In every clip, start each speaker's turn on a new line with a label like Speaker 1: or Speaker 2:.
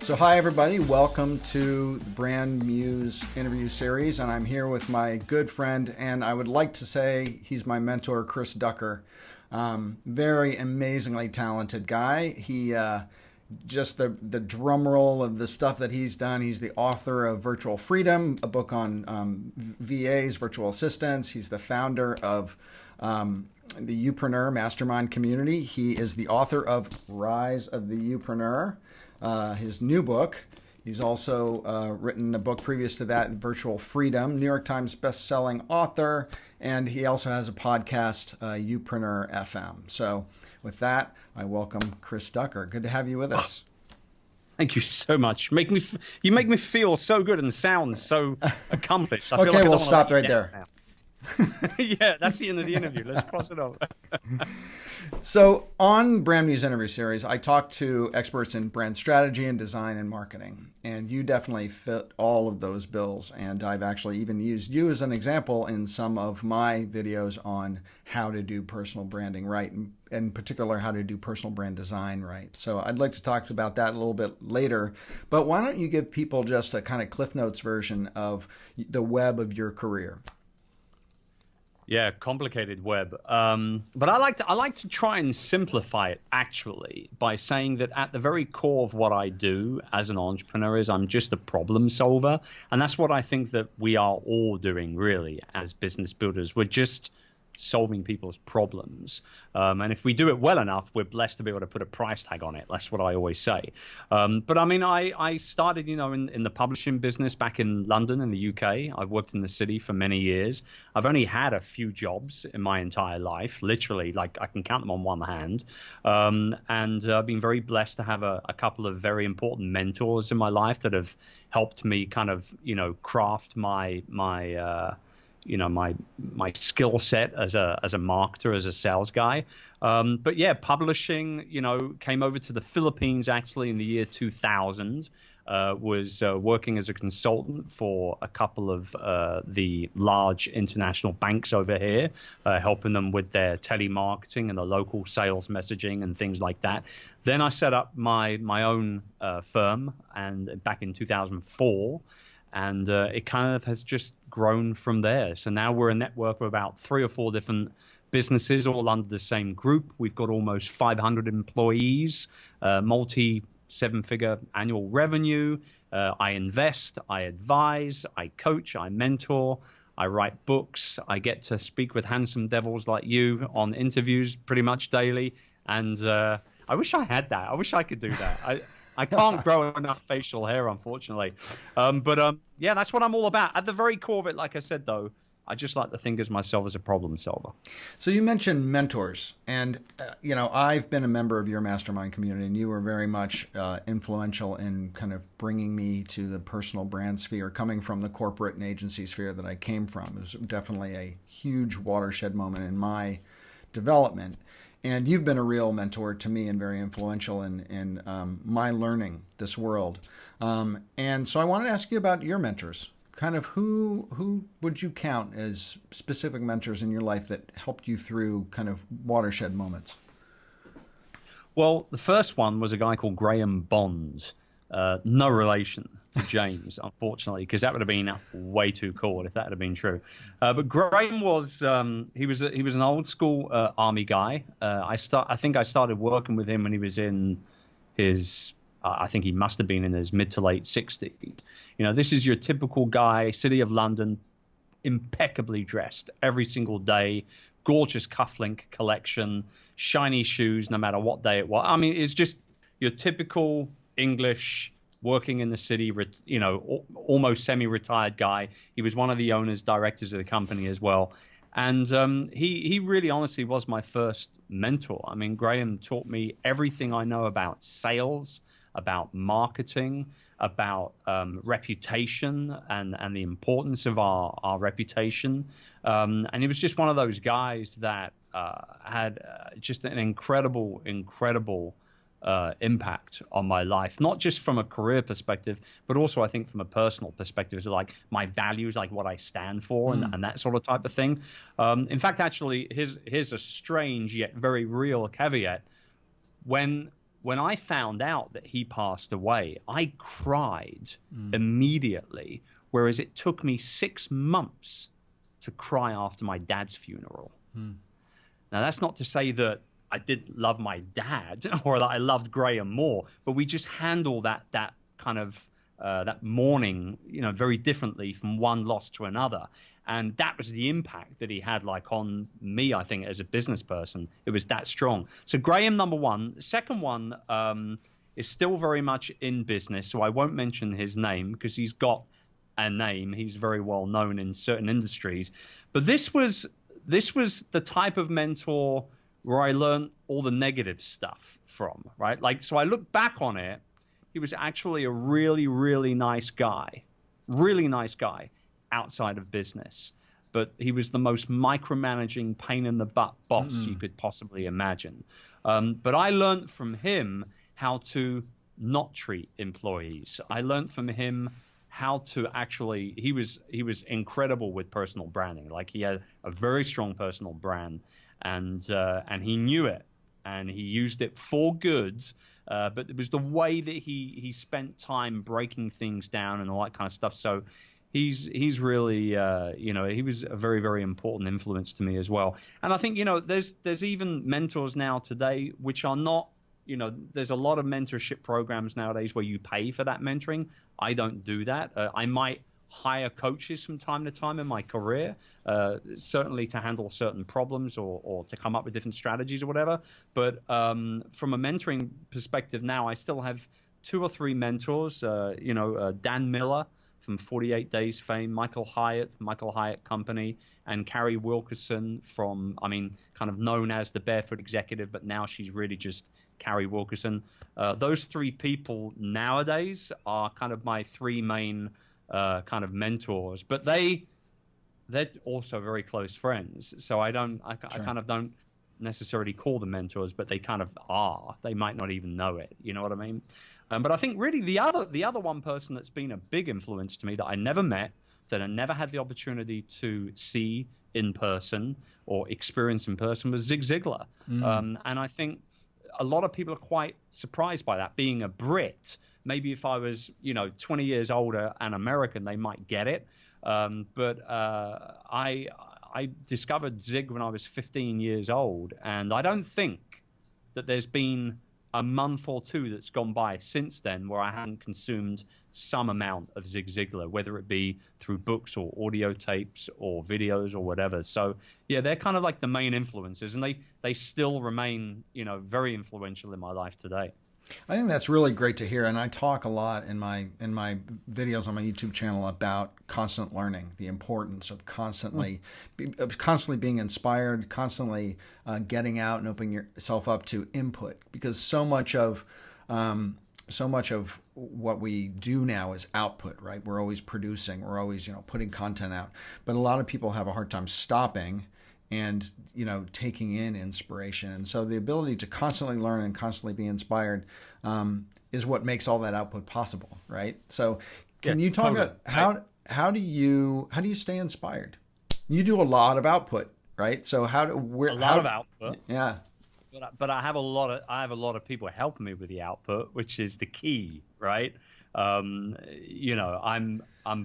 Speaker 1: So hi everybody, welcome to the Brand Muse interview series, and I'm here with my good friend, and I would like to say he's my mentor, Chris Ducker. Very amazingly talented guy. He just the drum roll of the stuff that he's done. He's the author of Virtual Freedom, a book on VAs, virtual assistants. He's the founder of the Youpreneur mastermind community. He is the author of Rise of the Youpreneur, his new book. He's also written a book previous to that, Virtual Freedom, New York Times best-selling author, and he also has a podcast, Youpreneur FM. So with that, I welcome Chris Ducker. Good to have you with us.
Speaker 2: Thank you so much. You make me feel so good and sound so accomplished. I
Speaker 1: Okay,
Speaker 2: feel like
Speaker 1: we'll stop right there.
Speaker 2: Yeah, that's the end of the interview. Let's cross it over.
Speaker 1: So on Brand Muse interview series, I talk to experts in brand strategy and design and marketing, and you definitely fit all of those bills. And I've actually even used you as an example in some of my videos on how to do personal branding right, and in particular, how to do personal brand design right. So I'd like to talk about that a little bit later, but why don't you give people just a kind of Cliff Notes version of the web of your career?
Speaker 2: Yeah, complicated web. But I like to try and simplify it actually by saying that at the very core of what I do as an entrepreneur is I'm just a problem solver. And that's what I think that we are all doing really as business builders. We're just solving people's problems. And if we do it well enough, we're blessed to be able to put a price tag on it. That's what I always say. But I mean, I started, in the publishing business back in London in the UK. I've worked in the city for many years. I've only had a few jobs in my entire life, literally, like I can count them on one hand. And I've been very blessed to have a couple of very important mentors in my life that have helped me kind of, craft my skill set as a marketer, as a sales guy. But yeah, publishing, came over to the Philippines actually in the year 2000, was working as a consultant for a couple of the large international banks over here, helping them with their telemarketing and the local sales messaging and things like that. Then I set up my own firm, and back in 2004, and it kind of has just grown from there. So now we're a network of about 3 or 4 different businesses, all under the same group. We've got almost 500 employees, multi-7-figure annual revenue. I invest, I advise, I coach, I mentor, I write books. I get to speak with handsome devils like you on interviews pretty much daily. And I wish I had that. I wish I could do that. I can't grow enough facial hair, unfortunately. But yeah, that's what I'm all about. At the very core of it, like I said, though, I just like to think of myself as a problem solver.
Speaker 1: So you mentioned mentors, and I've been a member of your mastermind community, and you were very much influential in kind of bringing me to the personal brand sphere, coming from the corporate and agency sphere that I came from. It was definitely a huge watershed moment in my development. And you've been a real mentor to me and very influential in my learning this world. And so I wanted to ask you about your mentors. Kind of who would you count as specific mentors in your life that helped you through kind of watershed moments?
Speaker 2: Well, the first one was a guy called Graham Bond. No relation to James, unfortunately, because that would have been way too cool if that had been true. But Graham was he was an old school army guy. I think I started working with him when he was in his I think he must have been in his mid to late 60s. This is your typical guy, City of London, impeccably dressed every single day, gorgeous cufflink collection, shiny shoes no matter what day it was. I mean, it's just your typical English working in the city, almost semi-retired guy. He was one of the owners, directors of the company as well. And he really honestly was my first mentor. I mean, Graham taught me everything I know about sales, about marketing, about reputation and the importance of our reputation. And he was just one of those guys that had just an incredible impact on my life, not just from a career perspective, but also I think from a personal perspective, so like my values, like what I stand for and that sort of type of thing. In fact, actually, here's a strange yet very real caveat. When when I found out that he passed away, I cried immediately, whereas it took me 6 months to cry after my dad's funeral. Now, that's not to say that I didn't love my dad or that I loved Graham more, but we just handle that kind of that mourning, very differently from one loss to another. And that was the impact that he had, like, on me, I think, as a business person. It was that strong. So Graham, number one. The second one is still very much in business, so I won't mention his name because he's got a name. He's very well known in certain industries. But this was the type of mentor where I learned all the negative stuff from, right? Like, so I look back on it, he was actually a really, really nice guy outside of business. But he was the most micromanaging, pain in the butt boss you could possibly imagine. But I learned from him how to not treat employees. I learned from him how to actually, he was incredible with personal branding. Like, he had a very strong personal brand, and he knew it, and he used it for good. But it was the way that he spent time breaking things down and all that kind of stuff. So he's really, he was a very, very important influence to me as well. And I think, there's even mentors now today which are not, there's a lot of mentorship programs nowadays where you pay for that mentoring. I don't do that. I might hire coaches from time to time in my career, certainly to handle certain problems or to come up with different strategies or whatever. But from a mentoring perspective now, I still have 2 or 3 mentors, Dan Miller from 48 Days fame, Michael Hyatt Company, and Carrie Wilkerson from, kind of known as the Barefoot Executive, but now she's really just Carrie Wilkerson. Those 3 people nowadays are kind of my 3 main kind of mentors, but they're also very close friends. So I kind of don't necessarily call them mentors, but they kind of are. They might not even know it. You know what I mean? But I think really the other one person that's been a big influence to me that I never met, that I never had the opportunity to see in person or experience in person, was Zig Ziglar. And I think a lot of people are quite surprised by that. Being a Brit, maybe if I was 20 years older and American, they might get it. But I discovered Zig when I was 15 years old, and I don't think that there's been a month or 2 that's gone by since then where I hadn't consumed some amount of Zig Ziglar, whether it be through books or audio tapes or videos or whatever. So yeah, they're kind of like the main influences, and they still remain very influential in my life today.
Speaker 1: I think that's really great to hear, and I talk a lot in my videos on my YouTube channel about constant learning, the importance of constantly being inspired, constantly getting out and opening yourself up to input, because so much of what we do now is output, right? We're always producing, we're always putting content out, but a lot of people have a hard time stopping and taking in inspiration. And so the ability to constantly learn and constantly be inspired is what makes all that output possible, right? So can you talk about how do you stay inspired? You do a lot of output, right? So of output. Yeah.
Speaker 2: But I have a lot of people helping me with the output, which is the key, right? I'm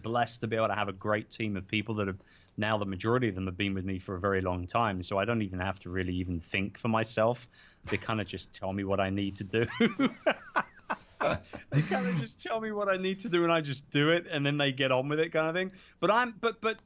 Speaker 2: blessed to be able to have a great team of people that have, now the majority of them have been with me for a very long time, so I don't even have to really even think for myself. They kind of just tell me what I need to do. They kind of just tell me what I need to do, and I just do it, and then they get on with it, kind of thing. But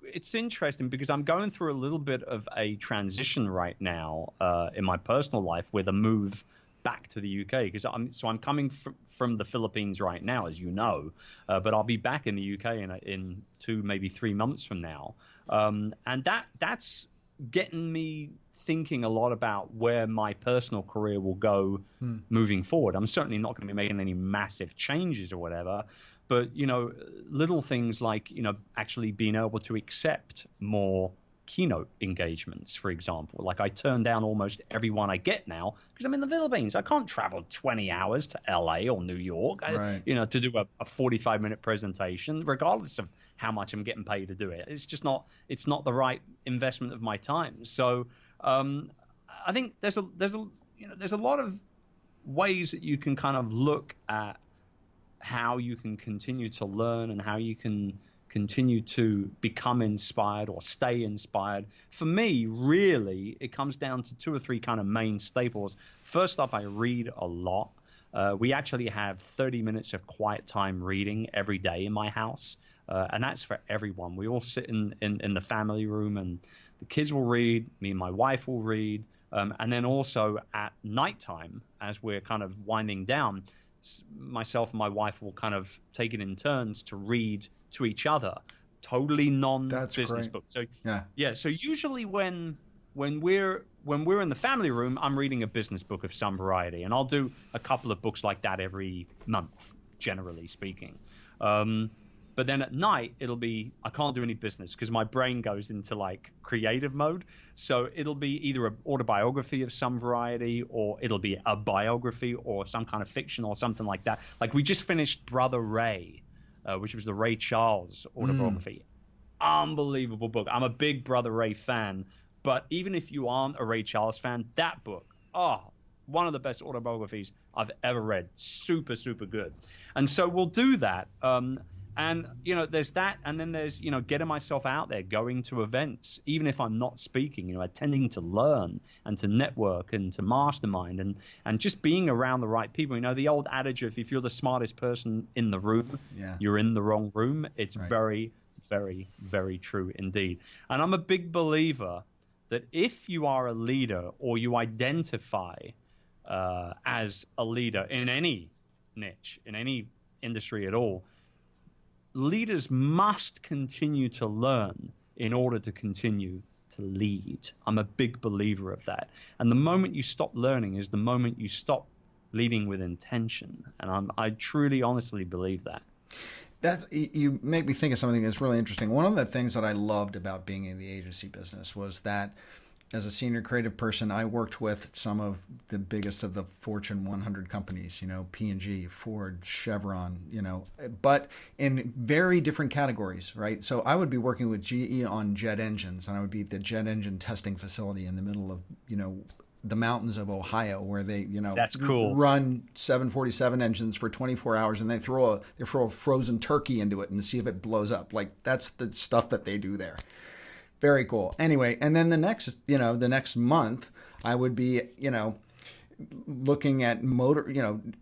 Speaker 2: it's interesting because I'm going through a little bit of a transition right now in my personal life with a move back to the UK, because I'm coming from the Philippines right now, as you know, but I'll be back in the UK in 2, maybe 3 months from now, and that's getting me thinking a lot about where my personal career will go moving forward. I'm certainly not going to be making any massive changes or whatever, but little things like actually being able to accept more keynote engagements, for example. Like, I turn down almost everyone I get now because I'm in the Philippines. I can't travel 20 hours to LA or New York,
Speaker 1: right,
Speaker 2: to do a 45-minute presentation, regardless of how much I'm getting paid to do it. It's just not the right investment of my time. So I think there's a lot of ways that you can kind of look at how you can continue to learn and how you can continue to become inspired or stay inspired. For me, really, it comes down to 2 or 3 kind of main staples. First up, I read a lot. We actually have 30 minutes of quiet time reading every day in my house, and that's for everyone. We all sit in the family room, and the kids will read, me and my wife will read, and then also at nighttime, as we're kind of winding down, myself and my wife will kind of take it in turns to read to each other, totally non-business books. So yeah. So usually when we're in the family room, I'm reading a business book of some variety, and I'll do a couple of books like that every month, generally speaking. But then at night, it'll be, I can't do any business because my brain goes into like creative mode. So it'll be either an autobiography of some variety, or it'll be a biography or some kind of fiction or something like that. Like we just finished Brother Ray, which was the Ray Charles autobiography. Unbelievable book. I'm a big Brother Ray fan. But even if you aren't a Ray Charles fan, that book, one of the best autobiographies I've ever read. Super, super good. And so we'll do that. And, there's that. And then there's, getting myself out there, going to events, even if I'm not speaking, attending to learn and to network and to mastermind and just being around the right people. The old adage of if you're the smartest person in the room, you're in the wrong room. It's very, very, very true indeed. And I'm a big believer that if you are a leader or you identify as a leader in any niche, in any industry at all, leaders must continue to learn in order to continue to lead. I'm a big believer of that. And the moment you stop learning is the moment you stop leading with intention. And I truly, honestly believe that.
Speaker 1: You make me think of something that's really interesting. One of the things that I loved about being in the agency business was that as a senior creative person, I worked with some of the biggest of the Fortune 100 companies, P&G, Ford, Chevron, but in very different categories, right? So I would be working with GE on jet engines, and I would be at the jet engine testing facility in the middle of, the mountains of Ohio, where they,
Speaker 2: that's cool,
Speaker 1: run 747 engines for 24 hours, and they throw a frozen turkey into it and see if it blows up. Like that's the stuff that they do there. Very cool. Anyway, and then the next month, I would be, looking at motor,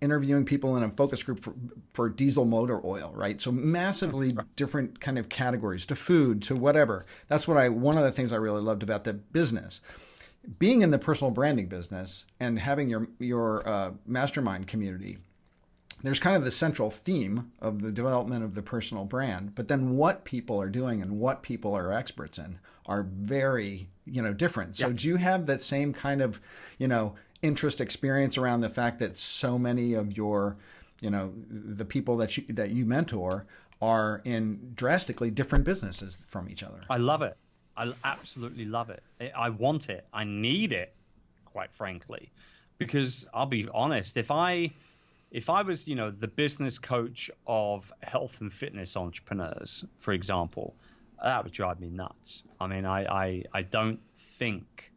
Speaker 1: interviewing people in a focus group for diesel motor oil, right? So massively different kind of categories, to food, to whatever. That's one of the things I really loved about the business. Being in the personal branding business and having your mastermind community, there's kind of the central theme of the development of the personal brand, but then what people are doing and what people are experts in are very, different. So do you have that same kind of, interest experience around the fact that so many of your, the people that you mentor are in drastically different businesses from each other?
Speaker 2: I love it. I absolutely love it. I want it. I need it, quite frankly, because I'll be honest, if I was, the business coach of health and fitness entrepreneurs, for example, that would drive me nuts. I mean, I don't think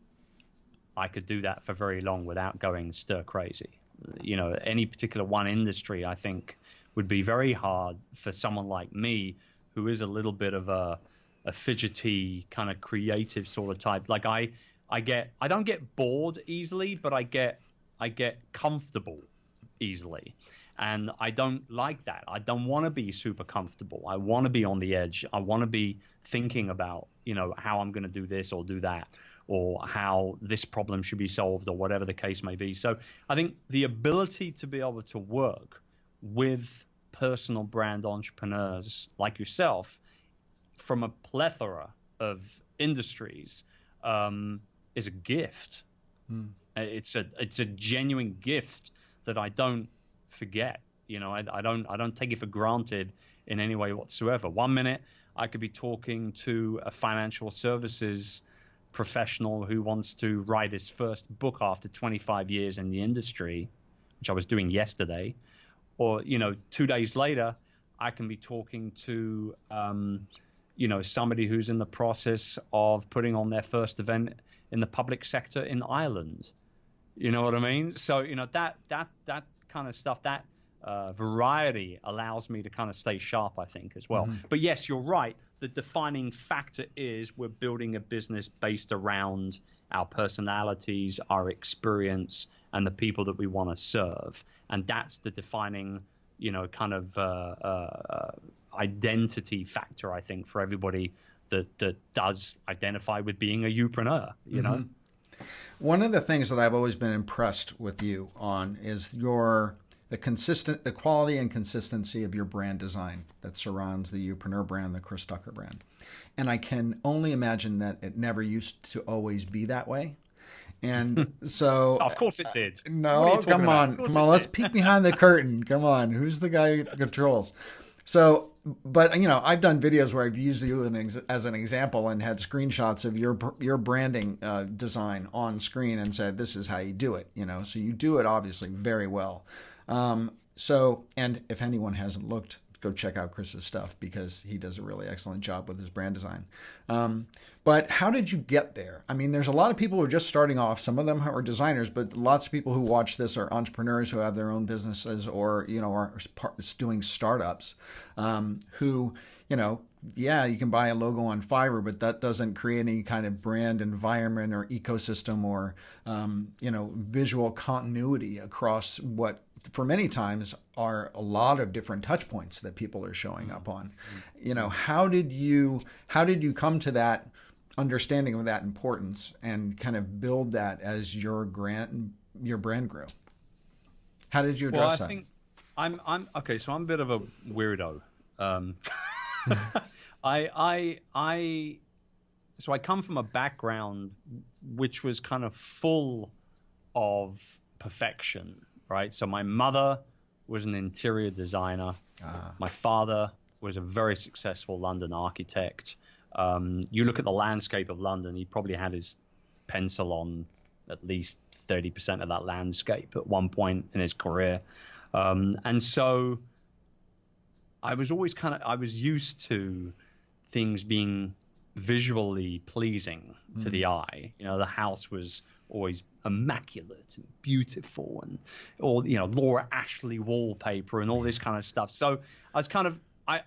Speaker 2: I could do that for very long without going stir crazy. Any particular one industry, I think, would be very hard for someone like me, who is a little bit of a fidgety kind of creative sort of type. Like I don't get bored easily, but I get comfortable easily. And I don't like that. I don't want to be super comfortable. I want to be on the edge. I want to be thinking about, how I'm going to do this or do that, or how this problem should be solved, or whatever the case may be. So I think the ability to be able to work with personal brand entrepreneurs like yourself from a plethora of industries is a gift. It's a genuine gift that I don't forget. I don't take it for granted in any way whatsoever. One minute I could be talking to a financial services professional who wants to write his first book after 25 years in the industry, which I was doing yesterday. Or, 2 days later, I can be talking to, somebody who's in the process of putting on their first event in the public sector in Ireland. You know what I mean? So, that kind of stuff, that variety allows me to kind of stay sharp, I think, as well. But yes, you're right. The defining factor is we're building a business based around our personalities, our experience, and the people that we want to serve. And that's the defining, kind of identity factor, I think, for everybody that does identify with being a Youpreneur, you know?
Speaker 1: One of the things that I've always been impressed with you on is the quality and consistency of your brand design that surrounds the Youpreneur brand, the Chris Ducker brand. And I can only imagine that it never used to always be that way. And so,
Speaker 2: of course it did.
Speaker 1: No, come on. Let's peek behind the curtain. Come on. Who's the guy with the controls? So, but I've done videos where I've used you as an example and had screenshots of your branding design on screen and said, this is how you do it. So you do it obviously very well. And if anyone hasn't looked, go check out Chris's stuff because he does a really excellent job with his brand design. But how did you get there? I mean, there's a lot of people who are just starting off. Some of them are designers, but lots of people who watch this are entrepreneurs who have their own businesses or, are doing startups who, yeah, you can buy a logo on Fiverr, but that doesn't create any kind of brand environment or ecosystem or, visual continuity across what for many times are a lot of different touch points that people are showing up on. How did you come to that understanding of that importance and kind of build that as your brand grew? How did you address that?
Speaker 2: I think I'm okay. So I'm a bit of a weirdo. So I come from a background which was kind of full of perfection, right? So my mother was an interior designer. My father was a very successful London architect. You look at the landscape of London, he probably had his pencil on at least 30% of that landscape at one point in his career. And so I was always I was used to things being visually pleasing to the eye. The house was always immaculate and beautiful and all, Laura Ashley wallpaper and all this kind of stuff. So I was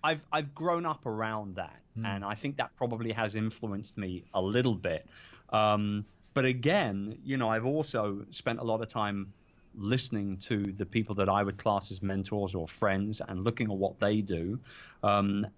Speaker 2: I've grown up around that. And I think that probably has influenced me a little bit. But again, I've also spent a lot of time listening to the people that I would class as mentors or friends and looking at what they do. I've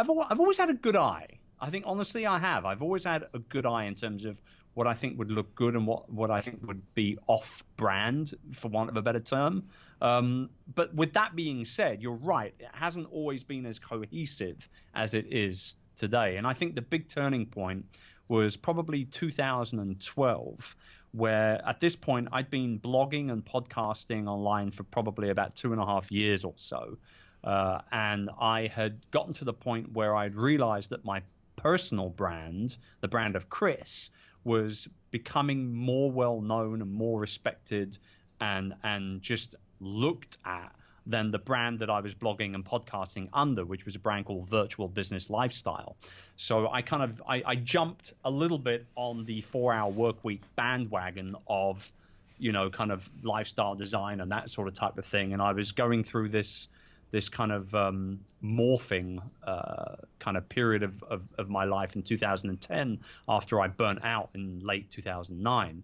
Speaker 2: always had a good eye. I think honestly I have. I've always had a good eye in terms of what I think would look good and what I think would be off brand, for want of a better term. But with that being said, you're right. It hasn't always been as cohesive as it is today. And I think the big turning point was probably 2012, where at this point I'd been blogging and podcasting online for probably about 2.5 years or so. And I had gotten to the point where I'd realized that my personal brand, the brand of Chris, was becoming more well known and more respected and just looked at than the brand that I was blogging and podcasting under, which was a brand called Virtual Business Lifestyle. So I jumped a little bit on the 4-hour workweek bandwagon of, kind of lifestyle design and that sort of type of thing. And I was going through this kind of morphing kind of period of my life in 2010 after I burnt out in late 2009.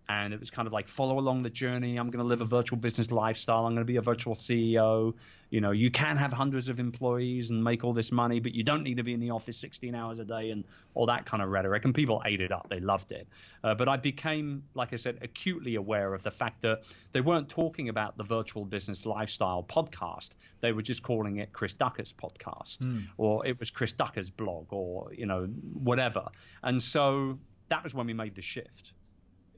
Speaker 2: And it was kind of like, follow along the journey. I'm going to live a virtual business lifestyle. I'm going to be a virtual CEO. You can have hundreds of employees and make all this money, but you don't need to be in the office 16 hours a day and all that kind of rhetoric. And people ate it up. They loved it. But I became, like I said, acutely aware of the fact that they weren't talking about the virtual business lifestyle podcast. They were just calling it Chris Ducker's podcast, or it was Chris Ducker's blog, or, whatever. And so that was when we made the shift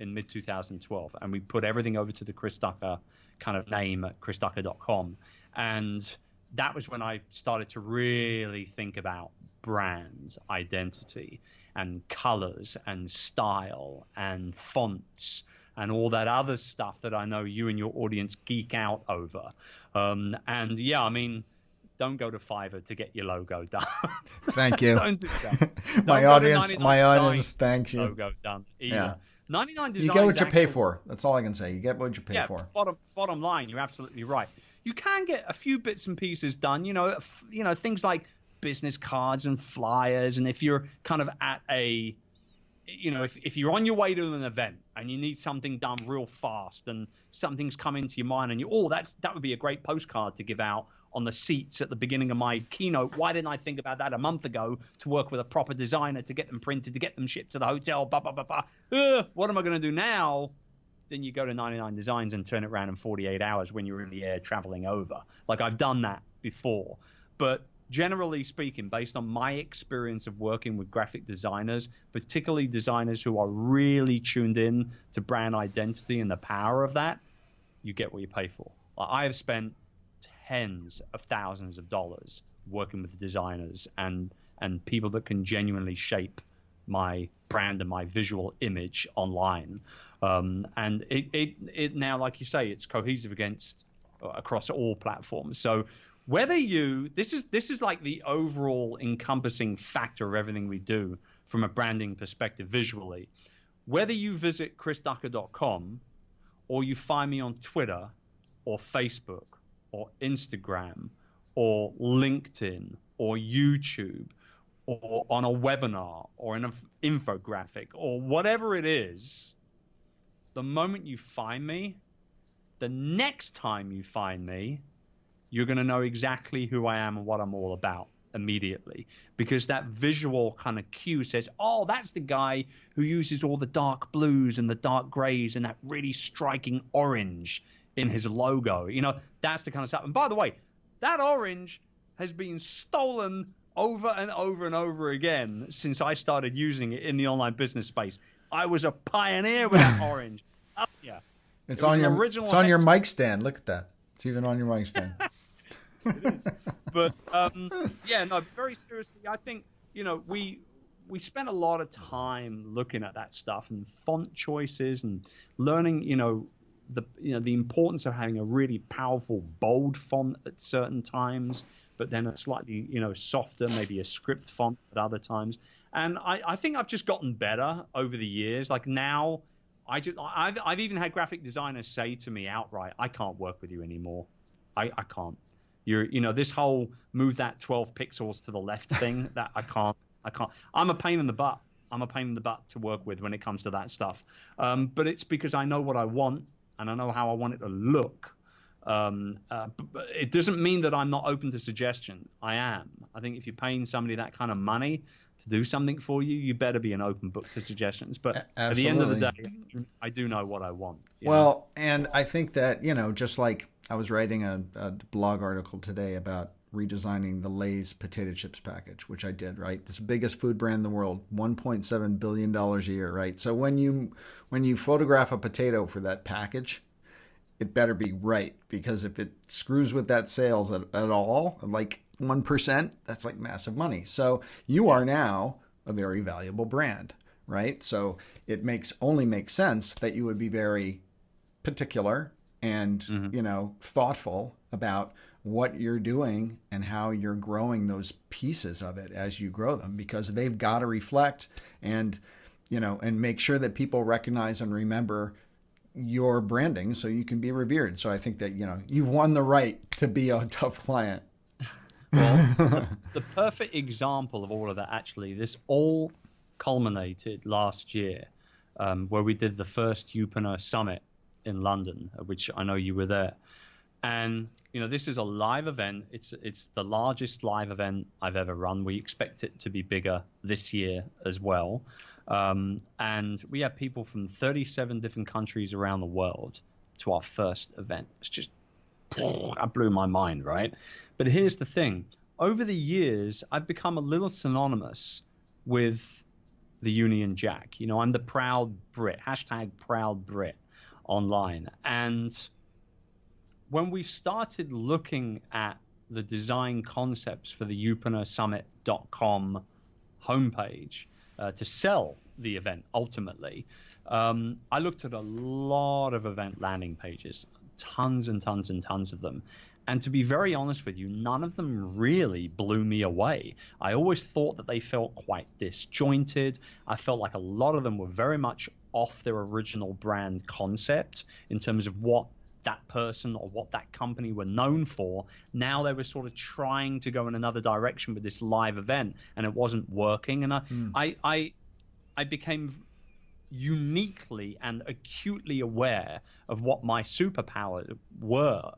Speaker 2: in mid-2012, and we put everything over to the Chris Ducker kind of name at chrisducker.com. And that was when I started to really think about brand identity and colors and style and fonts and all that other stuff that I know you and your audience geek out over. And yeah, I mean, don't go to Fiverr to get your logo done.
Speaker 1: Thank you.
Speaker 2: Don't do that.
Speaker 1: My audience thanks you.
Speaker 2: Logo done either.
Speaker 1: Yeah.
Speaker 2: 99
Speaker 1: You
Speaker 2: Designs.
Speaker 1: get what you pay for. That's all I can say. You get what you pay for.
Speaker 2: Bottom line, you're absolutely right. You can get a few bits and pieces done. Things like business cards and flyers, and if you're kind of at a, if you're on your way to an event and you need something done real fast and something's come into your mind and that would be a great postcard to give out on the seats at the beginning of my keynote. Why didn't I think about that a month ago to work with a proper designer to get them printed, to get them shipped to the hotel, blah, blah, blah, blah. What am I going to do now? Then you go to 99 Designs and turn it around in 48 hours when you're in the air traveling over. Like, I've done that before. But generally speaking, based on my experience of working with graphic designers, particularly designers who are really tuned in to brand identity and the power of that, you get what you pay for. I have spent tens of thousands of dollars working with designers and people that can genuinely shape my brand and my visual image online. And it now, like you say, it's cohesive across all platforms. So whether this is like the overall encompassing factor of everything we do from a branding perspective visually, whether you visit chrisducker.com or you find me on Twitter or Facebook or Instagram or LinkedIn or YouTube or on a webinar or in an infographic or whatever it is, the moment you find me, the next time you find me, you're going to know exactly who I am and what I'm all about immediately, because that visual kind of cue says, oh, that's the guy who uses all the dark blues and the dark grays and that really striking orange in his logo. That's the kind of stuff. And by the way, that orange has been stolen over and over and over again since I started using it in the online business space. I was a pioneer with that orange. Oh, yeah.
Speaker 1: It's on your mic stand. Look at that. It's even on your mic stand.
Speaker 2: It is. But very seriously, I think we spent a lot of time looking at that stuff and font choices and learning the importance of having a really powerful bold font at certain times, but then a slightly softer, maybe a script font at other times. And I think I've just gotten better over the years. Like now, I've even had graphic designers say to me outright, I can't work with you anymore. I can't. This whole move that 12 pixels to the left thing, that I can't. I'm a pain in the butt. I'm a pain in the butt to work with when it comes to that stuff. But it's because I know what I want and I know how I want it to look. But it doesn't mean that I'm not open to suggestion. I am. I think if you're paying somebody that kind of money to do something for you, you better be an open book to suggestions. But At the end of the day, I do know what I want.
Speaker 1: And I think that, just like I was writing a blog article today about redesigning the Lay's potato chips package, which I did, right? It's the biggest food brand in the world, $1.7 billion a year, right? So when you photograph a potato for that package, it better be right, because if it screws with that sales at all, like 1%, that's like massive money. So you are now a very valuable brand, right? So it only makes sense that you would be very particular and, thoughtful about what you're doing and how you're growing those pieces of it as you grow them, because they've got to reflect and make sure that people recognize and remember your branding so you can be revered. So I think that, you've won the right to be a tough client.
Speaker 2: Well, the perfect example of all of that, actually, this all culminated last year where we did the first Youpreneur Summit in London, which I know you were there. And, this is a live event. It's the largest live event I've ever run. We expect it to be bigger this year as well. And we have people from 37 different countries around the world to our first event. It's just, that blew my mind, right? But here's the thing. Over the years, I've become a little synonymous with the Union Jack. I'm the Proud Brit, #ProudBrit online. And when we started looking at the design concepts for the YoupreneurSummit.com homepage to sell the event ultimately, I looked at a lot of event landing pages, tons and tons and tons of them. And to be very honest with you, none of them really blew me away. I always thought that they felt quite disjointed. I felt like a lot of them were very much off their original brand concept in terms of what that person or what that company were known for. Now they were sort of trying to go in another direction with this live event, and it wasn't working. And I became uniquely and acutely aware of what my superpowers were,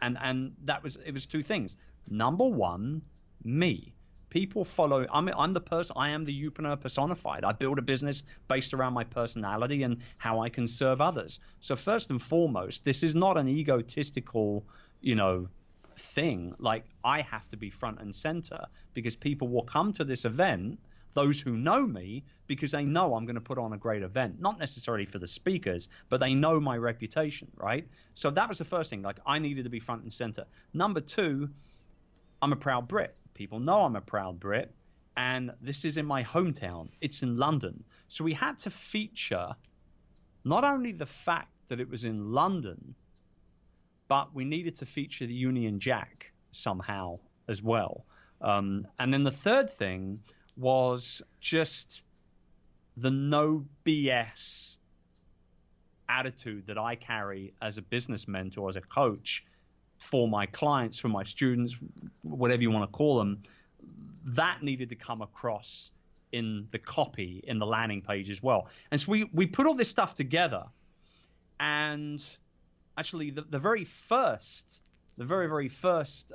Speaker 2: and it was two things. Number one, me. People follow. I'm the person. I am the Youpreneur personified. I build a business based around my personality and how I can serve others. So first and foremost, this is not an egotistical, thing. Like, I have to be front and center because people will come to this event, those who know me, because they know I'm going to put on a great event, not necessarily for the speakers, but they know my reputation, right? So that was the first thing. Like, I needed to be front and center. Number two, I'm a proud Brit. People know I'm a proud Brit, and this is in my hometown. It's in London. So we had to feature not only the fact that it was in London, but we needed to feature the Union Jack somehow as well. And then the third thing was just the no BS attitude that I carry as a business mentor, as a coach, for my clients, for my students, whatever you want to call them. That needed to come across in the copy, in the landing page as well. And so we put all this stuff together, and actually the very very first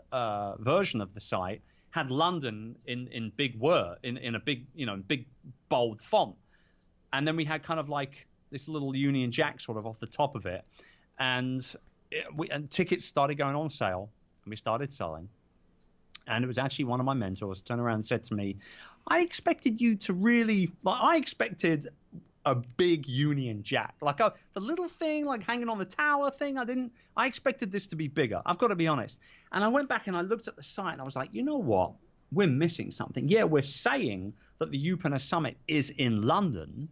Speaker 2: version of the site had London in big word, in a big, big bold font. And then we had kind of like this little Union Jack sort of off the top of it. And tickets started going on sale, and we started selling. And it was actually one of my mentors turned around and said to me, I expected you to really, I expected a big Union Jack, like the little thing, like hanging on the tower thing. I expected this to be bigger. I've got to be honest. And I went back and I looked at the site and I was like, you know what? We're missing something. Yeah, we're saying that the Youpreneur Summit is in London,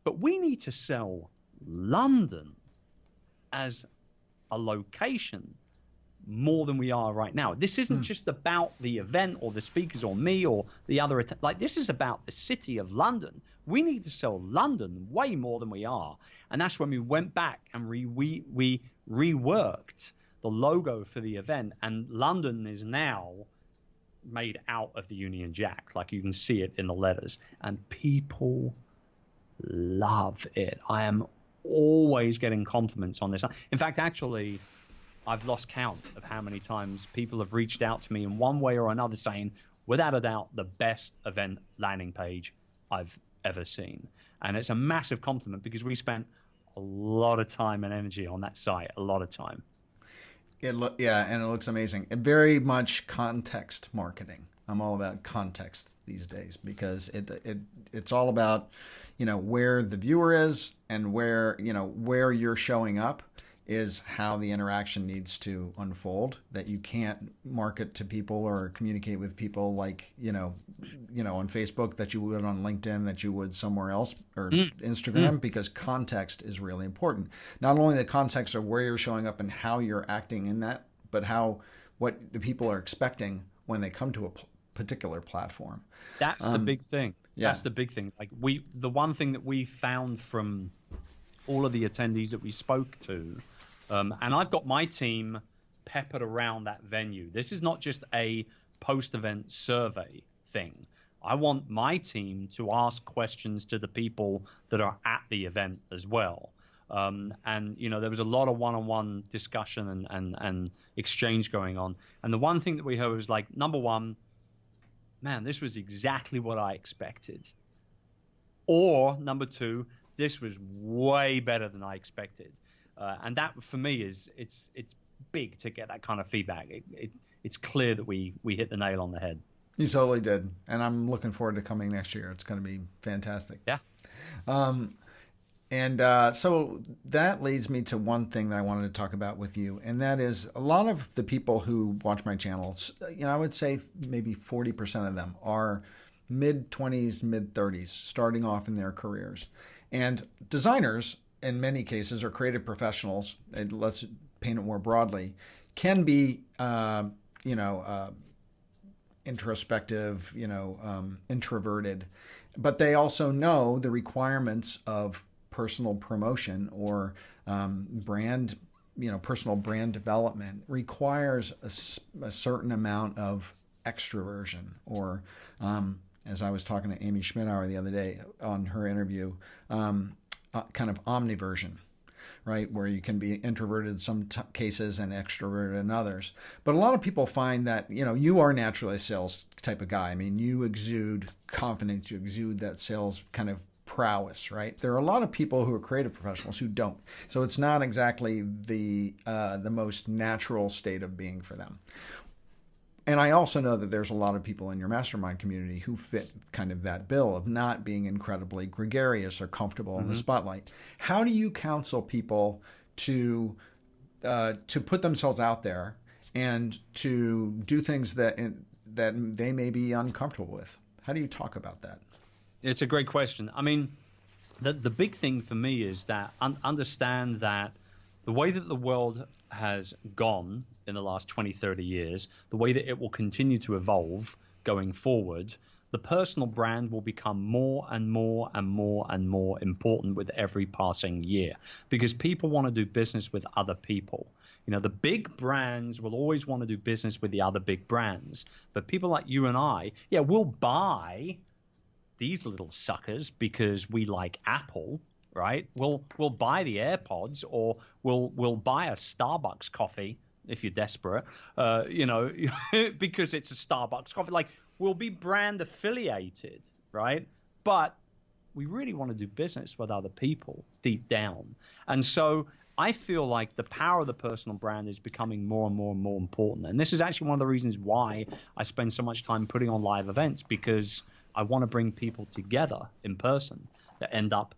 Speaker 2: but we need to sell London as a location more than we are right now. This isn't just about the event or the speakers or me or the other. Like, this is about the city of London. We need to sell London way more than we are. And that's when we went back and we reworked the logo for the event. And London is now made out of the Union Jack. Like, you can see it in the letters. And people love it. I am always getting compliments on this. In fact, actually, I've lost count of how many times people have reached out to me in one way or another saying, without a doubt, the best event landing page I've ever seen. And it's a massive compliment because we spent a lot of time and energy on that site, a lot of time.
Speaker 1: And it looks amazing. Very much context marketing. I'm all about context these days because it's all about, where the viewer is and where you're showing up is how the interaction needs to unfold. That you can't market to people or communicate with people like, on Facebook that you would on LinkedIn, that you would somewhere else, or Instagram, because context is really important. Not only the context of where you're showing up and how you're acting in that, but what the people are expecting when they come to a particular platform.
Speaker 2: That's the big thing.
Speaker 1: Yeah.
Speaker 2: That's the big thing. Like, the one thing that we found from all of the attendees that we spoke to, and I've got my team peppered around that venue. This is not just a post-event survey thing. I want my team to ask questions to the people that are at the event as well. And there was a lot of one-on-one discussion and exchange going on. And the one thing that we heard was like, number one, man, this was exactly what I expected. Or number two, this was way better than I expected. And that, for me, it's big to get that kind of feedback. It's clear that we hit the nail on the head.
Speaker 1: You totally did. And I'm looking forward to coming next year. It's going to be fantastic.
Speaker 2: Yeah.
Speaker 1: So that leads me to one thing that I wanted to talk about with you, and that is a lot of the people who watch my channels, I would say maybe 40% of them are mid-20s, mid-30s, starting off in their careers. And designers, in many cases, or creative professionals, and let's paint it more broadly, can be, introspective, introverted, but they also know the requirements of personal promotion or brand, personal brand development requires a certain amount of extroversion, or as I was talking to Amy Schmidauer the other day on her interview, kind of omniversion, right? Where you can be introverted in some cases and extroverted in others. But a lot of people find that, you are naturally a sales type of guy. I mean, you exude confidence, you exude that sales kind of prowess, right? There are a lot of people who are creative professionals who don't. So it's not exactly the most natural state of being for them. And I also know that there's a lot of people in your mastermind community who fit kind of that bill of not being incredibly gregarious or comfortable in the spotlight. How do you counsel people to put themselves out there and to do things that they may be uncomfortable with? How do you talk about that?
Speaker 2: It's a great question. I mean, the big thing for me is that understand that the way that the world has gone in the last 20, 30 years, the way that it will continue to evolve going forward, the personal brand will become more and more and more and more important with every passing year, because people want to do business with other people. The big brands will always want to do business with the other big brands, but people like you and I, we'll buy these little suckers because we like Apple, right? We'll buy the AirPods, or we'll buy a Starbucks coffee if you're desperate, because it's a Starbucks coffee. Like, we'll be brand affiliated, right? But we really want to do business with other people deep down. And so I feel like the power of the personal brand is becoming more and more and more important. And this is actually one of the reasons why I spend so much time putting on live events, because I want to bring people together in person that end up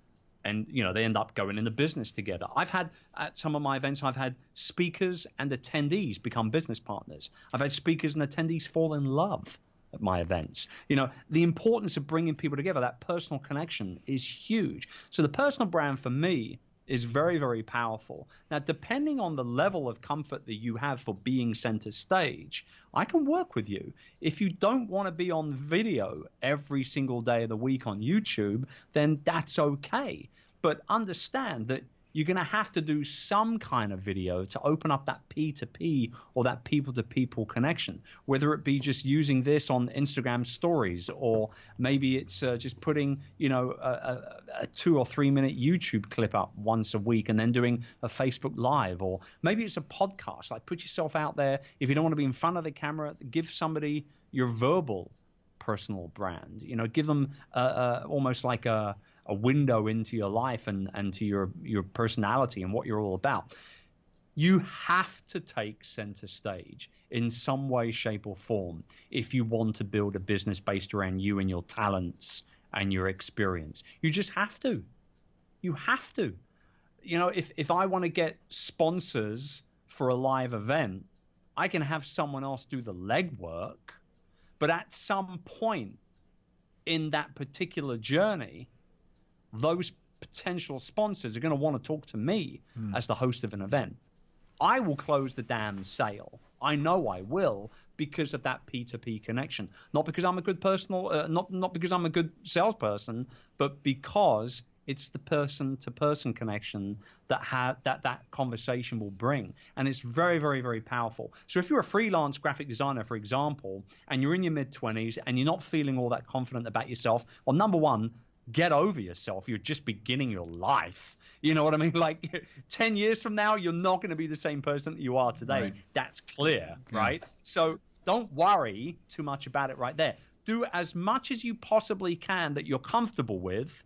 Speaker 2: going into business together. I've had, at some of my events, I've had speakers and attendees become business partners. I've had speakers and attendees fall in love at my events. The importance of bringing people together, that personal connection, is huge. So the personal brand for me is very, very powerful. Now, depending on the level of comfort that you have for being center stage, I can work with you. If you don't want to be on video every single day of the week on YouTube, then that's okay. But understand that you're going to have to do some kind of video to open up that P2P or that people-to-people connection, whether it be just using this on Instagram stories, or maybe it's just putting, a 2 or 3 minute YouTube clip up once a week and then doing a Facebook Live, or maybe it's a podcast. Like, put yourself out there. If you don't want to be in front of the camera, give somebody your verbal personal brand. Give them almost like a window into your life and to your personality and what you're all about. You have to take center stage in some way, shape, or form if you want to build a business based around you and your talents and your experience. You just have to. You have to. If I want to get sponsors for a live event, I can have someone else do the legwork, but at some point in that particular journey, those potential sponsors are going to want to talk to me as the host of an event. I will close the damn sale. I know I will, because of that P2P connection. Not because I'm a good not because I'm a good salesperson, but because it's the person-to-person connection that conversation will bring. And it's very, very, very powerful. So if you're a freelance graphic designer, for example, and you're in your mid-20s and you're not feeling all that confident about yourself, well, number one, get over yourself. You're just beginning your life. You know what I mean? Like 10 years from now, you're not going to be the same person that you are today. Right. That's clear, right? So don't worry too much about it right there. Do as much as you possibly can that you're comfortable with,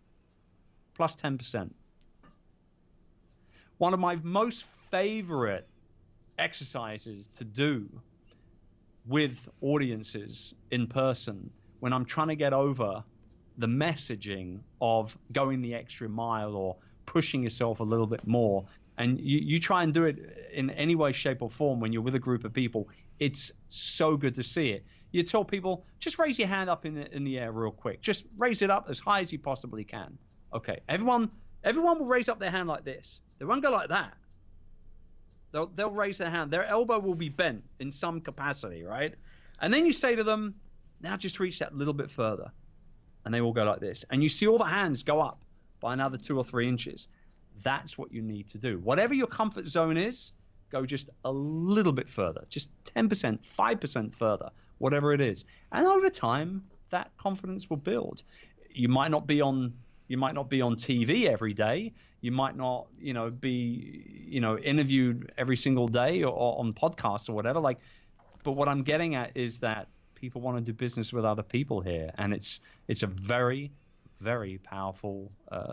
Speaker 2: plus 10%. One of my most favorite exercises to do with audiences in person when I'm trying to get over the messaging of going the extra mile or pushing yourself a little bit more, and you try and do it in any way, shape, or form when you're with a group of people, it's so good to see it. You tell people, just raise your hand up in the air real quick. Just raise it up as high as you possibly can. Okay, everyone will raise up their hand like this. They won't go like that. They'll raise their hand. Their elbow will be bent in some capacity, right? And then you say to them, Now just reach that little bit further. And they all go like this. And you see all the hands go up by another 2 or 3 inches. That's what you need to do. Whatever your comfort zone is, go just a little bit further, just 10%, 5% further, whatever it is. And over time, that confidence will build. You might not be on TV every day. You might not, be, interviewed every single day or on podcasts or whatever. But what I'm getting at is that people want to do business with other people here, and it's a very, very powerful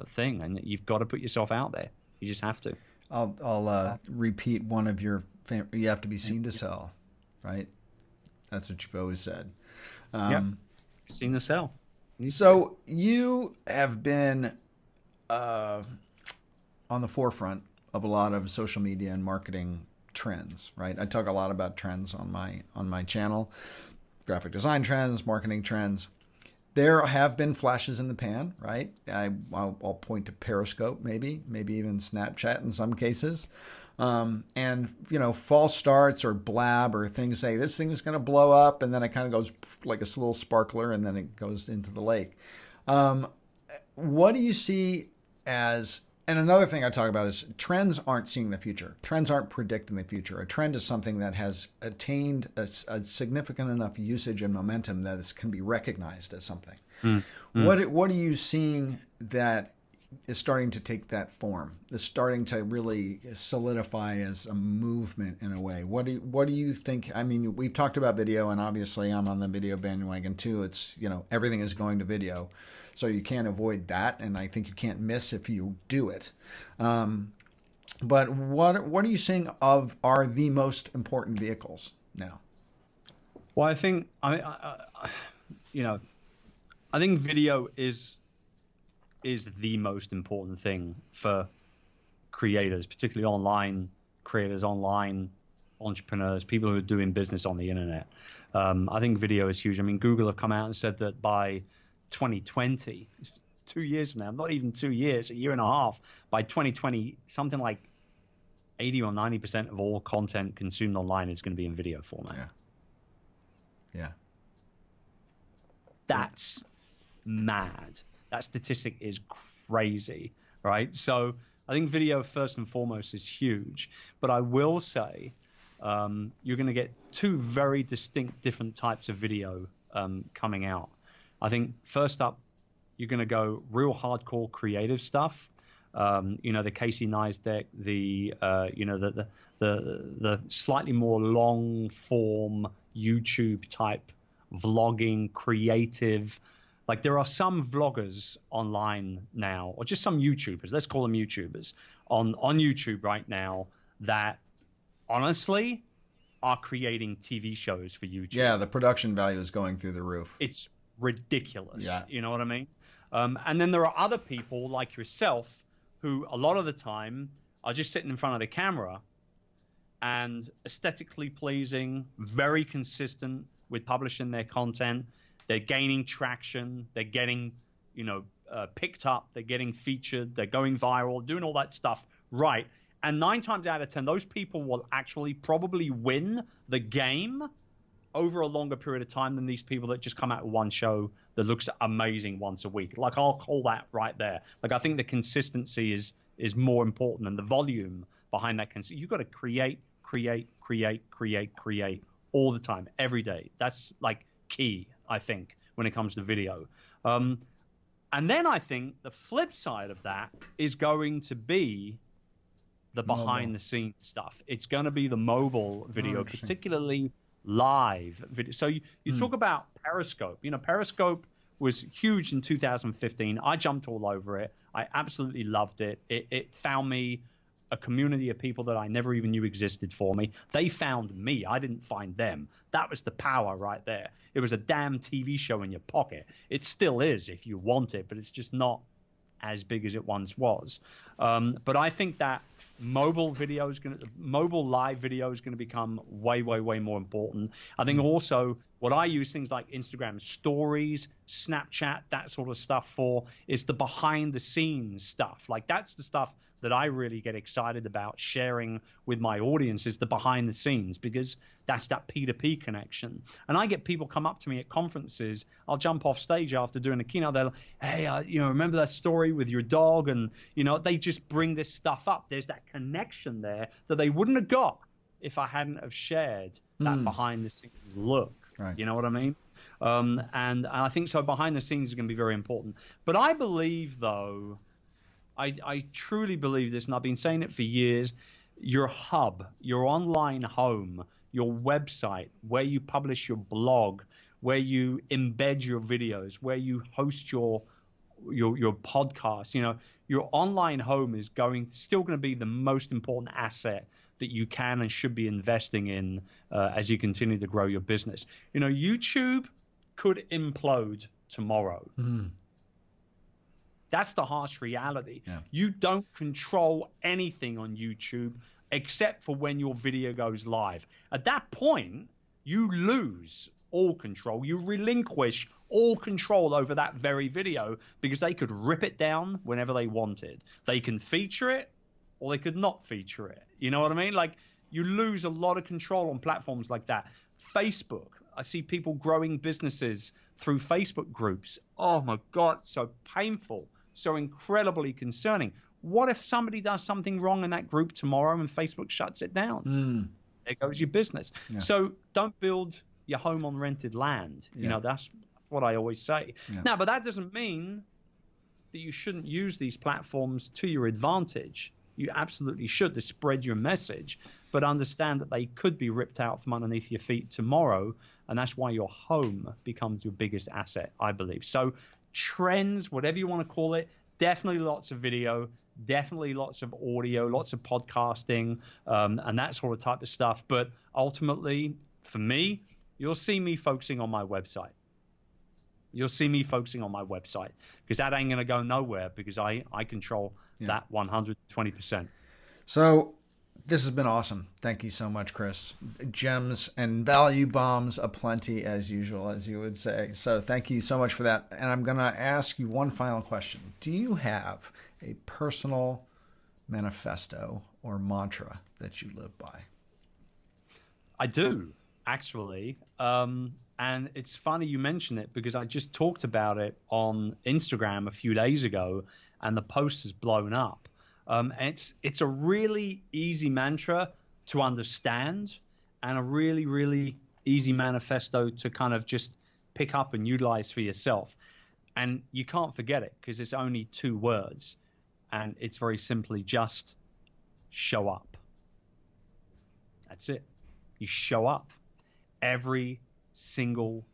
Speaker 2: thing, and you've got to put yourself out there. You just have to.
Speaker 1: I'll repeat one of your you have to be seen to sell, right? That's what you've always said.
Speaker 2: Seen to sell.
Speaker 1: So you have been on the forefront of a lot of social media and marketing trends, right? I talk a lot about trends on my channel, graphic design trends, marketing trends. There have been flashes in the pan, right? I'll point to Periscope, maybe even Snapchat in some cases. And, false starts or blab or things say this thing is going to blow up, and then it kind of goes like a little sparkler, and then it goes into the lake. What do you see as, and another thing I talk about is trends aren't seeing the future. Trends aren't predicting the future. A trend is something that has attained a significant enough usage and momentum that it can be recognized as something. What are you seeing that is starting to take that form, is starting to really solidify as a movement in a way? What do you think? I mean, we've talked about video, and obviously I'm on the video bandwagon too. It's, everything is going to video, so you can't avoid that, and I think you can't miss if you do it. But what are you seeing are the most important vehicles now?
Speaker 2: Well, I think I think video is the most important thing for creators, particularly online creators, online entrepreneurs, people who are doing business on the internet. I think video is huge. I mean, Google have come out and said that by 2020, 2 years from now, not even 2 years, a year and a half, by 2020, something like 80 or 90% of all content consumed online is going to be in video format.
Speaker 1: Yeah.
Speaker 2: That's mad. That statistic is crazy, right? So I think video first and foremost is huge. But I will say you're going to get 2 very distinct different types of video coming out. I think first up, you're going to go real hardcore creative stuff. The Casey Neistat, the slightly more long form YouTube type vlogging, creative. Like, there are some vloggers online now, or just some YouTubers, let's call them YouTubers, on YouTube right now that honestly are creating TV shows for YouTube.
Speaker 1: Yeah, the production value is going through the roof.
Speaker 2: It's ridiculous.
Speaker 1: Yeah.
Speaker 2: You know what I mean? And then there are other people like yourself who a lot of the time are just sitting in front of the camera and aesthetically pleasing, very consistent with publishing their content. They're gaining traction. They're getting, picked up. They're getting featured. They're going viral, doing all that stuff right. And 9 times out of 10, those people will actually probably win the game over a longer period of time than these people that just come out with one show that looks amazing once a week. Like, I'll call that right there. Like, I think the consistency is more important than the volume behind that. You've got to create all the time, every day. That's like key, I think, when it comes to video. And then I think the flip side of that is going to be the behind the scenes stuff. It's going to be the mobile video, particularly live video. So you talk about Periscope. Periscope was huge in 2015. I jumped all over it. I absolutely loved it. It found me a community of people that I never even knew existed for me. They found me. I didn't find them. That was the power right there. It was a damn TV show in your pocket. It still is if you want it, but it's just not as big as it once was. But I think that mobile live video is going to become way, way, way more important. I think also what I use things like Instagram stories, Snapchat, that sort of stuff for is the behind the scenes stuff. Like that's the stuff that I really get excited about sharing with my audience, is the behind the scenes, because that's that P2P connection. And I get people come up to me at conferences. I'll jump off stage after doing a keynote. They're like, hey, remember that story with your dog? And, they just bring this stuff up. There's that connection there that they wouldn't have got if I hadn't have shared that behind the scenes look.
Speaker 1: Right.
Speaker 2: You know what I mean? And I think so behind the scenes is going to be very important. But I believe, though, I truly believe this, and I've been saying it for years, your hub, your online home, your website, where you publish your blog, where you embed your videos, where you host your podcast, your online home is still going to be the most important asset that you can and should be investing in as you continue to grow your business. YouTube could implode tomorrow. That's the harsh reality. Yeah. You don't control anything on YouTube except for when your video goes live. At that point, you lose all control. You relinquish all control over that very video, because they could rip it down whenever they wanted. They can feature it or they could not feature it. You know what I mean? Like, you lose a lot of control on platforms like that. Facebook, I see people growing businesses through Facebook groups. Oh my God, so painful. So incredibly concerning. What if somebody does something wrong in that group tomorrow and Facebook shuts it down? There goes your business. Yeah. So don't build your home on rented land. Yeah. That's what I always say. Yeah. Now, but that doesn't mean that you shouldn't use these platforms to your advantage. You absolutely should, to spread your message, but understand that they could be ripped out from underneath your feet tomorrow. And that's why your home becomes your biggest asset, I believe. So trends, whatever you want to call it, definitely lots of video, definitely lots of audio, lots of podcasting, and that sort of type of stuff. But ultimately, for me, you'll see me focusing on my website. You'll see me focusing on my website, because that ain't going to go nowhere, because I control that 120%.
Speaker 1: So this has been awesome. Thank you so much, Chris. Gems and value bombs aplenty, as usual, as you would say. So thank you so much for that. And I'm going to ask you one final question. Do you have a personal manifesto or mantra that you live by?
Speaker 2: I do, actually. And it's funny you mention it, because I just talked about it on Instagram a few days ago, and the post has blown up. And it's a really easy mantra to understand, and a really, really easy manifesto to kind of just pick up and utilize for yourself. And you can't forget it, because it's only 2 words, and it's very simply just show up. That's it. You show up every single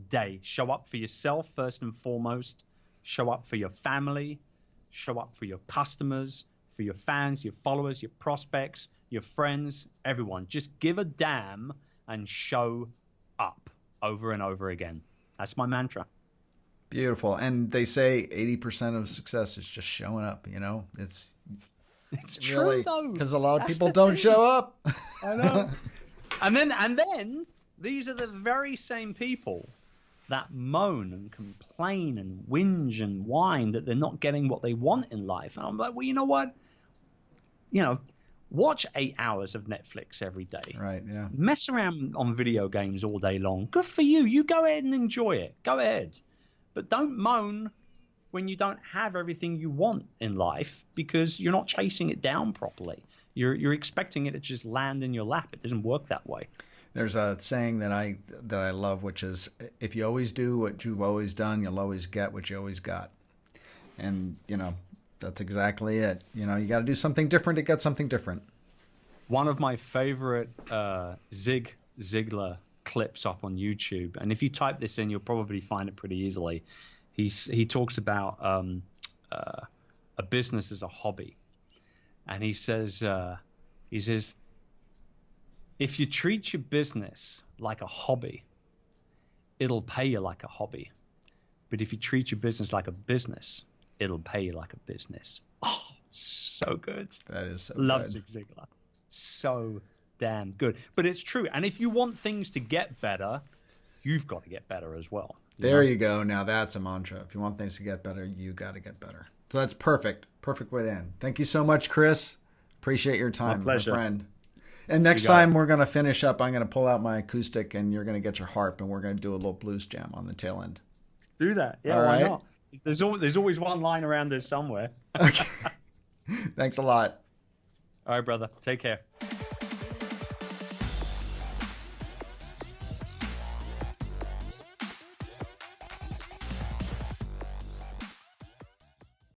Speaker 2: day. Show up for yourself first and foremost. Show up for your family. Show up for your customers, for your fans, your followers, your prospects, your friends, everyone. Just give a damn and show up over and over again. That's my mantra.
Speaker 1: Beautiful. And they say 80% of success is just showing up, It's
Speaker 2: true,
Speaker 1: really,
Speaker 2: though.
Speaker 1: Because a lot of people don't show up.
Speaker 2: I know. And then these are the very same people that moan and complain and whinge and whine that they're not getting what they want in life. And I'm like, well, you know what? Watch 8 hours of Netflix every day.
Speaker 1: Right, yeah.
Speaker 2: Mess around on video games all day long. Good for you. You go ahead and enjoy it. Go ahead. But don't moan when you don't have everything you want in life, because you're not chasing it down properly. You're expecting it to just land in your lap. It doesn't work that way.
Speaker 1: There's a saying that I love, which is, if you always do what you've always done, you'll always get what you always got. And, that's exactly it. You got to do something different to get something different.
Speaker 2: One of my favorite Zig Ziglar clips up on YouTube, and if you type this in, you'll probably find it pretty easily. He talks about a business as a hobby. And he says, if you treat your business like a hobby, it'll pay you like a hobby. But if you treat your business like a business, it'll pay you like a business. Oh, so good.
Speaker 1: That is so
Speaker 2: Love
Speaker 1: good.
Speaker 2: Zig Ziglar. So damn good. But it's true. And if you want things to get better, you've got to get better as well.
Speaker 1: There you go. Now that's a mantra. If you want things to get better, you got to get better. So that's perfect. Perfect way to end. Thank you so much, Chris. Appreciate your time, my friend. And next time we're going to finish up, I'm going to pull out my acoustic and you're going to get your harp and we're going to do a little blues jam on the tail end.
Speaker 2: Do that. Yeah, why not? There's always one line around there somewhere.
Speaker 1: Okay. Thanks a lot.
Speaker 2: All right, brother. Take care.